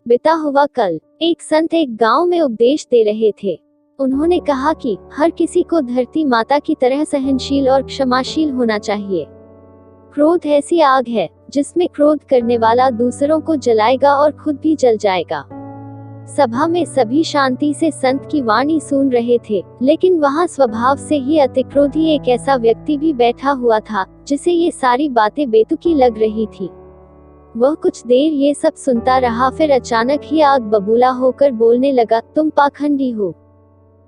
बीता हुआ कल। एक संत एक गांव में उपदेश दे रहे थे। उन्होंने कहा कि हर किसी को धरती माता की तरह सहनशील और क्षमाशील होना चाहिए। क्रोध ऐसी आग है जिसमें क्रोध करने वाला दूसरों को जलाएगा और खुद भी जल जाएगा। सभा में सभी शांति से संत की वाणी सुन रहे थे, लेकिन वहां स्वभाव से ही अतिक्रोधी एक ऐसा व्यक्ति भी बैठा हुआ था जिसे ये सारी बातें बेतुकी लग रही थी। वह कुछ देर ये सब सुनता रहा, फिर अचानक ही आग बबूला होकर बोलने लगा, तुम पाखंडी हो।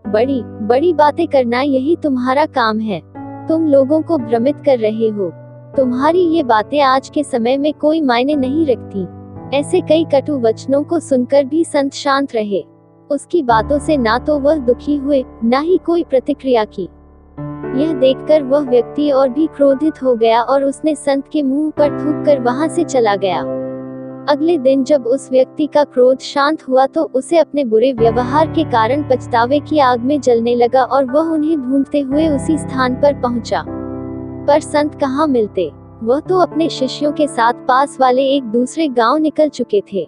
बड़ी बड़ी बातें करना यही तुम्हारा काम है। तुम लोगों को भ्रमित कर रहे हो। तुम्हारी ये बातें आज के समय में कोई मायने नहीं रखती। ऐसे कई कटु वचनों को सुनकर भी संत शांत रहे। उसकी बातों से ना तो वह दुखी हुए, ना ही कोई प्रतिक्रिया की। यह देखकर वह व्यक्ति और भी क्रोधित हो गया और उसने संत के मुंह पर थूककर वहां से चला गया। अगले दिन जब उस व्यक्ति का क्रोध शांत हुआ तो उसे अपने बुरे व्यवहार के कारण पछतावे की आग में जलने लगा और वह उन्हें ढूंढते हुए उसी स्थान पर पहुंचा। पर संत कहाँ मिलते। वह तो अपने शिष्यों के साथ पास वाले एक दूसरे गांव निकल चुके थे।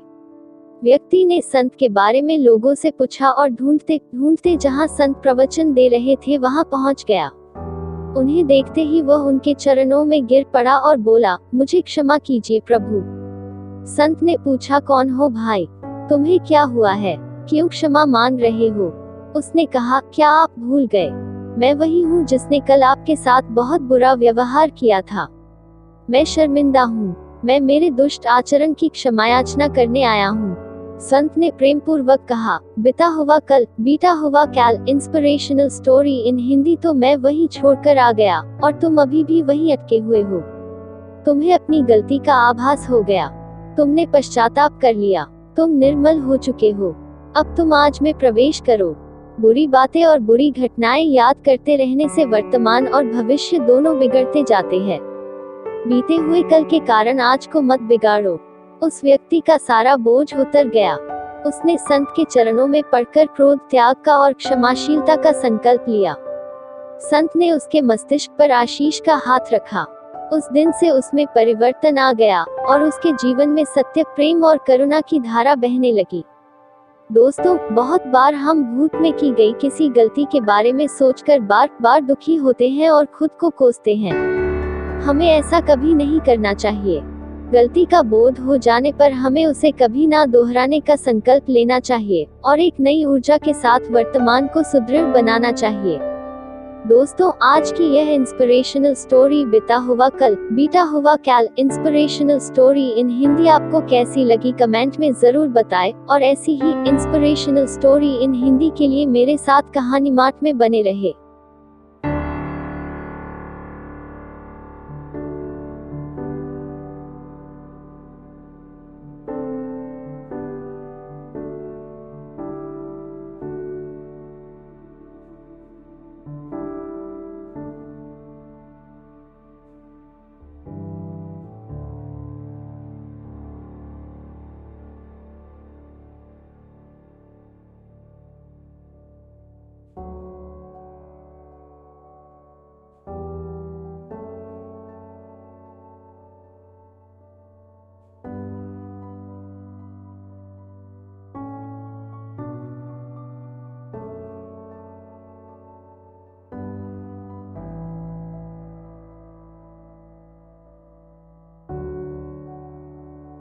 व्यक्ति ने संत के बारे में लोगों से पूछा और ढूंढते ढूंढते जहां संत प्रवचन दे रहे थे वहां पहुंच गया। उन्हें देखते ही वह उनके चरणों में गिर पड़ा और बोला, मुझे क्षमा कीजिए प्रभु। संत ने पूछा, कौन हो भाई? तुम्हें क्या हुआ है? क्यों क्षमा मांग रहे हो? उसने कहा, क्या आप भूल गए? मैं वही हूँ जिसने कल आपके साथ बहुत बुरा व्यवहार किया था। मैं शर्मिंदा हूँ। मैं मेरे दुष्ट आचरण की क्षमायाचना करने आया हूँ। संत ने प्रेम पूर्वक कहा, बीता हुआ कल, बीता हुआ कैल, इंस्पिरेशनल स्टोरी इन हिंदी। तो मैं वही छोड़कर आ गया और तुम अभी भी वही अटके हुए हो। तुम्हें अपनी गलती का आभास हो गया। तुमने पश्चाताप कर लिया। तुम निर्मल हो चुके हो। अब तुम आज में प्रवेश करो। बुरी बातें और बुरी घटनाएं याद करते रहने से वर्तमान और भविष्य दोनों बिगड़ते जाते हैं। बीते हुए कल के कारण आज को मत बिगाड़ो। उस व्यक्ति का सारा बोझ उतर गया। उसने संत के चरणों में पड़कर क्रोध त्याग का और क्षमाशीलता का संकल्प लिया। संत ने उसके मस्तिष्क पर आशीष का हाथ रखा। उस दिन से उसमें परिवर्तन आ गया और उसके जीवन में सत्य, प्रेम और करुणा की धारा बहने लगी। दोस्तों, बहुत बार हम भूत में की गई किसी गलती के बारे में सोचकर बार बार दुखी होते हैं और खुद को कोसते हैं। हमें ऐसा कभी नहीं करना चाहिए। गलती का बोध हो जाने पर हमें उसे कभी ना दोहराने का संकल्प लेना चाहिए और एक नई ऊर्जा के साथ वर्तमान को सुदृढ़ बनाना चाहिए। दोस्तों, आज की यह इंस्पिरेशनल स्टोरी बीता हुआ कल, बीता हुआ कैल, इंस्पिरेशनल स्टोरी इन हिंदी आपको कैसी लगी कमेंट में जरूर बताएं और ऐसी ही इंस्पिरेशनल स्टोरी इन हिंदी के लिए मेरे साथ कहानी मार्ट में बने रहे।